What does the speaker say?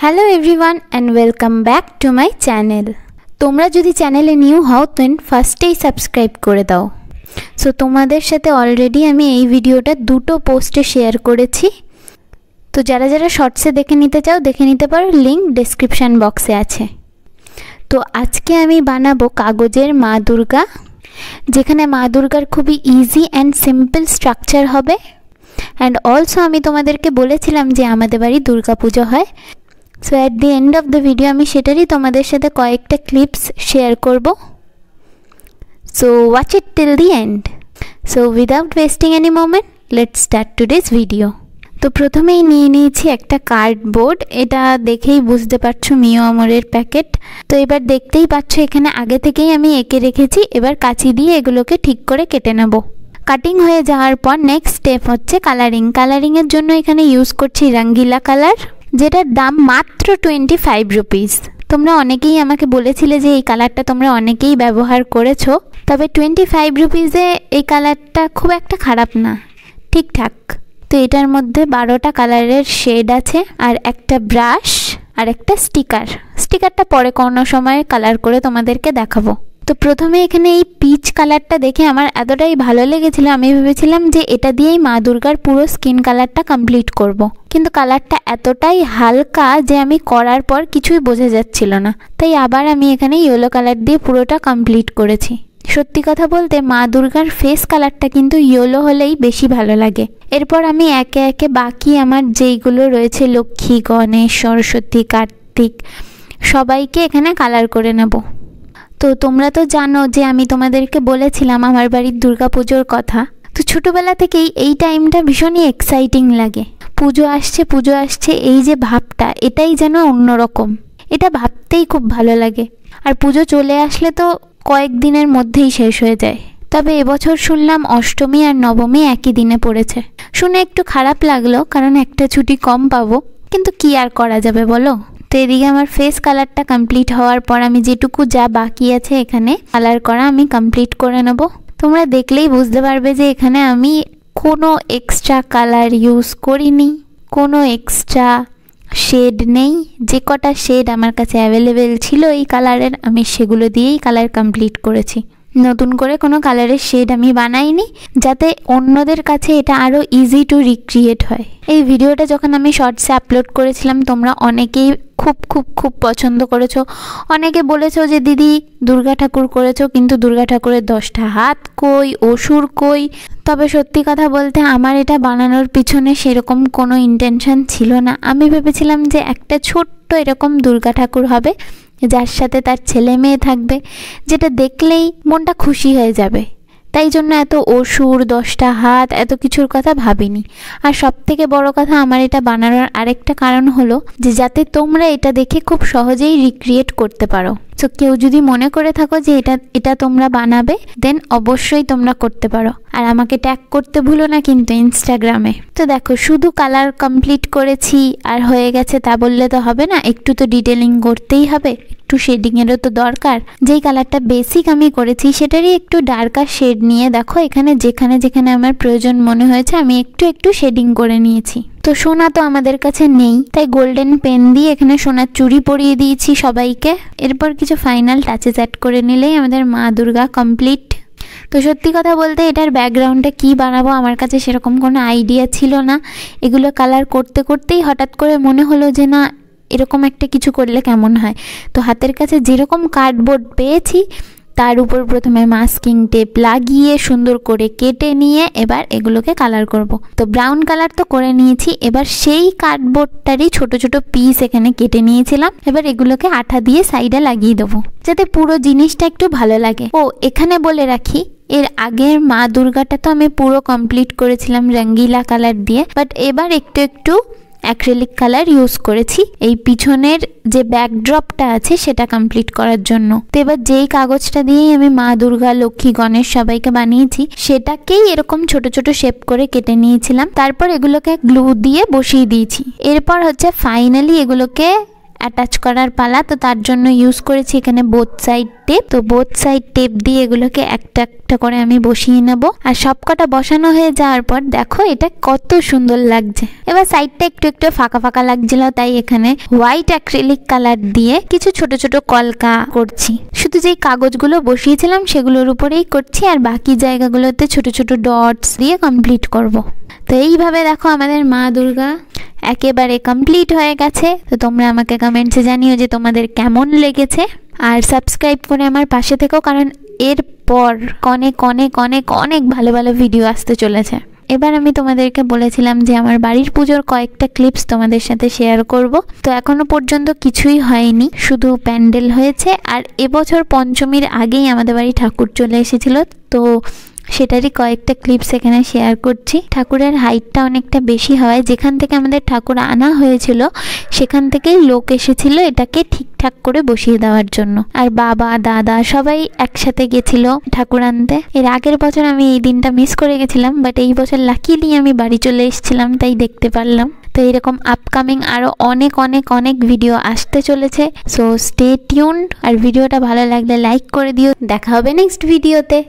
Hello everyone and welcome back to my channel. তোমরা যদি চ্যানেলে নিউ হও দেন ফার্স্টেই সাবস্ক্রাইব করে দাও। সো তোমাদের সাথে অলরেডি আমি এই ভিডিওটা দুটো পোস্টে শেয়ার করেছি, তো যারা যারা শর্টসে দেখে নিতে চাও দেখে নিতে পারো, লিঙ্ক ডেসক্রিপশান বক্সে আছে। তো আজকে আমি বানাবো কাগজের মা দুর্গা, যেখানে মা দুর্গার খুবই ইজি অ্যান্ড সিম্পল স্ট্রাকচার হবে। অ্যান্ড অলসো আমি তোমাদেরকে বলেছিলাম যে আমাদের বাড়ি দুর্গা পুজো হয়। So at the end of the video আমি সেটারই তোমাদের সাথে কয়েকটা ক্লিপস শেয়ার করব। So watch it till the end. So without wasting any moment let's start today's video. তো প্রথমেই নিয়ে নিয়েছি একটা কার্ডবোর্ড, এটা দেখেই বুঝতে পারছো মিও আমরের প্যাকেট। তো এবার দেখতেই পাচ্ছ এখানে আগে থেকেই আমি এঁকে রেখেছি, এবার কাঁচি দিয়ে এগুলোকে ঠিক করে কেটে নেব। কাটিং হয়ে যাওয়ার পর নেক্সট স্টেপ হচ্ছে কালারিং। কালারিংয়ের জন্য এখানে ইউজ করছি রঙ্গিলা কালার, যেটার দাম মাত্র 25 রুপিস। তোমরা অনেকেই আমাকে বলেছিলে যে এই কালারটা তোমরা অনেকেই ব্যবহার করেছো, তবে 25 রুপিসে এই কালারটা খুব একটা খারাপ না, ঠিকঠাক। তো এটার মধ্যে 12টা কালারের শেড আছে, আর একটা ব্রাশ আর একটা স্টিকারটা পরে কোনো সময় কালার করে তোমাদেরকে দেখাবো। তো প্রথমে এখানে এই পিচ কালারটা দেখে আমার এতটাই ভালো লেগেছিল, আমি ভেবেছিলাম যে এটা দিয়েই মা দুর্গার পুরো স্কিন কালারটা কমপ্লিট করব। কিন্তু কালারটা এতটাই হালকা যে আমি করার পর কিছুই বোঝা যাচ্ছিল না, তাই আবার আমি এখানে ইয়েলো কালার দিয়ে পুরোটা কমপ্লিট করেছি। সত্যি কথা বলতে মা দুর্গার ফেস কালারটা কিন্তু ইয়েলো হলেই বেশি ভালো লাগে। এরপর আমি একে একে বাকি আমার যেইগুলো রয়েছে লক্ষ্মী, গণেশ, সরস্বতী, কার্তিক, সবাইকে এখানে কালার করে নেব। তো তোমরা তো জানো যে আমি তোমাদেরকে বলেছিলাম আমার বাড়ির দুর্গা পুজোর কথা। তো ছোটোবেলা থেকেই এই টাইমটা ভীষণই এক্সাইটিং লাগে। পুজো আসছে এই যে ভাবটা, এটাই যেন অন্যরকম, এটা ভাবতেই খুব ভালো লাগে। আর পুজো চলে আসলে তো কয়েকদিনের মধ্যেই শেষ হয়ে যায়। তবে এবছর শুনলাম অষ্টমী আর নবমী একই দিনে পড়েছে, শুনে একটু খারাপ লাগলো, কারণ একটা ছুটি কম পাবো, কিন্তু কি আর করা যাবে বলো। তো এদিকে আমার ফেস কালারটা কমপ্লিট হওয়ার পর আমি যেটুকু যা বাকি আছে এখানে কালার করা আমি কমপ্লিট করে নেব। তোমরা দেখলেই বুঝতে পারবে যে এখানে আমি কোনো এক্সট্রা কালার ইউজ করিনি, কোনো এক্সট্রা শেড নেই। যে কটা শেড আমার কাছে অ্যাভেলেবেল ছিল এই কালারের, আমি সেগুলো দিয়েই কালার কমপ্লিট করেছি। নতুন করে কোনো কালারের শেড আমি বানাইনি, যাতে অন্যদের কাছে এটা আরও ইজি টু রিক্রিয়েট হয়। এই ভিডিওটা যখন আমি শর্টসে আপলোড করেছিলাম তোমরা অনেকেই খুব খুব খুব পছন্দ করেছো। অনেকে বলেছো যে দিদি দুর্গা ঠাকুর করেছো, কিন্তু দুর্গা ঠাকুরের 10টা হাত কই, অসুর কই। তবে সত্যি কথা বলতে আমার এটা বানানোর পিছনে সেরকম কোনো ইন্টেনশন ছিল না। আমি ভেবেছিলাম যে একটা ছোট্ট এরকম দুর্গা ঠাকুর হবে, যার সাথে তার ছেলে মেয়ে থাকবে, যেটা দেখলেই মনটা খুশি হয়ে যাবে। তাই জন্য এত অসুর, 10টা হাত, এত কিছুর কথা ভাবিনি। আর সব থেকে বড় কথা, আমার এটা বানানোর আরেকটা কারণ হলো যে যাতে তোমরা এটা দেখে খুব সহজেই রিক্রিয়েট করতে পারো। তো কেউ যদি মনে করে থাকো যে এটা তোমরা বানাবে, দেন অবশ্যই তোমরা করতে পারো। আর আমাকে ট্যাগ করতে ভুলো না কিন্তু ইনস্টাগ্রামে। তো দেখো, শুধু কালার কমপ্লিট করেছি আর হয়ে গেছে তা বললে তো হবে না, একটু তো ডিটেলিং করতেই হবে, একটু শেডিংয়েরও তো দরকার। যেই কালারটা বেসিক আমি করেছি সেটারই একটু ডার্কার শেড নিয়ে দেখো এখানে যেখানে যেখানে আমার প্রয়োজন মনে হয়েছে আমি একটু একটু শেডিং করে নিয়েছি। তো সোনা তো আমাদের কাছে নেই, তাই গোল্ডেন পেন দিয়ে এখানে সোনার চুড়ি পরিয়ে দিয়েছি সবাইকে। এরপর কিছু ফাইনাল টাচেস অ্যাড করে নিলেই আমাদের মা দুর্গা কমপ্লিট। তো সত্যি কথা বলতে এটার ব্যাকগ্রাউন্ডে কী বানাবো আমার কাছে সেরকম কোনো আইডিয়া ছিল না। এগুলো কালার করতে করতেই হঠাৎ করে মনে হলো যে না, এরকম একটা কিছু করলে কেমন হয়। তো হাতের কাছে যেরকম কার্ডবোর্ড পেয়েছি তার উপর প্রথমে মাস্কিং টেপ লাগিয়ে সুন্দর করে কেটে নিয়ে এবার এগুলোকে কালার করব। তো ব্রাউন কালার তো করে নিয়েছি, এবার সেই কার্ডবোর্ডটারই ছোট ছোট পিস এখানে কেটে নিয়েছিলাম। এবার এগুলোকে আঠা দিয়ে সাইডে লাগিয়ে দেবো, যাতে পুরো জিনিসটা একটু ভালো লাগে। ও এখানে বলে রাখি, এর আগের মা দুর্গাটা তো আমি পুরো কমপ্লিট করেছিলাম রঙ্গিলা কালার দিয়ে, বাট এবার একটু একটু অ্যাক্রিলিক কালার ইউজ করেছি এই পিছনের যে ব্যাকড্রপটা আছে সেটা কমপ্লিট করার জন্য। তো এবার যেই কাগজটা দিয়েই আমি মা দুর্গা, লক্ষ্মী, গণেশ সবাইকে বানিয়েছি সেটাকেই এরকম ছোট ছোট শেপ করে কেটে নিয়েছিলাম। তারপর এগুলোকে গ্লু দিয়ে বসিয়ে দিয়েছি। এরপর হচ্ছে ফাইনালি এগুলোকে অ্যাটাচ করার পালা। তো তার জন্য ইউজ করেছি এখানে বোথ সাইড টেপ। তো বোথ সাইড টেপ দিয়ে এগুলোকে একটা একটা করে আমি বসিয়ে নেব। আর সবকটা বসানো হয়ে যাওয়ার পর দেখো এটা কত সুন্দর লাগছে। এবার সাইডটা একটু একটু ফাঁকা ফাঁকা লাগছিল, তাই এখানে হোয়াইট অ্যাক্রিলিক কালার দিয়ে কিছু ছোট ছোট কলকা করছি। শুধু যেই কাগজগুলো বসিয়েছিলাম সেগুলোর উপরেই করছি, আর বাকি জায়গাগুলোতে ছোট ছোট ডটস দিয়ে কমপ্লিট করব। তো এইভাবে দেখো আমাদের মা দুর্গা একেবারে কমপ্লিট হয়ে গেছে। তো তোমরা আমাকে কমেন্টসে জানিও যে তোমাদের কেমন লেগেছে, আর সাবস্ক্রাইব করে আমার পাশে থেকো, কারণ এরপর অনেক অনেক অনেক অনেক ভালো ভালো ভিডিও আসতে চলেছে। এবার আমি তোমাদেরকে বলেছিলাম যে আমার বাড়ির পুজোর কয়েকটা ক্লিপস তোমাদের সাথে শেয়ার করব। তো এখনো পর্যন্ত কিছুই হয়নি, শুধু প্যান্ডেল হয়েছে। আর এবছর পঞ্চমীর আগেই আমাদের বাড়ি ঠাকুর চলে এসেছিল, তো সেটারই কয়েকটা ক্লিপস এখানে শেয়ার করছি। ঠাকুরের হাইটটা অনেকটা বেশি হয়, যেখান থেকে আমাদের ঠাকুর আনা হয়েছিল সেখান থেকেই লোক এসেছিল এটাকে ঠিকঠাক করে বসিয়ে দেওয়ার জন্য। আর বাবা দাদা সবাই একসাথে গেছিল ঠাকুর আনতে। এর আগের বছর আমি এই দিনটা মিস করে গেছিলাম, বাট এই বছর লাকিলি আমি বাড়ি চলে এসেছিলাম, তাই দেখতে পারলাম। তো এরকম আপকামিং আরও অনেক অনেক অনেক ভিডিও আসতে চলেছে। So stay tuned. আর ভিডিওটা ভালো লাগলে লাইক করে দিও। দেখা হবে নেক্সট ভিডিওতে।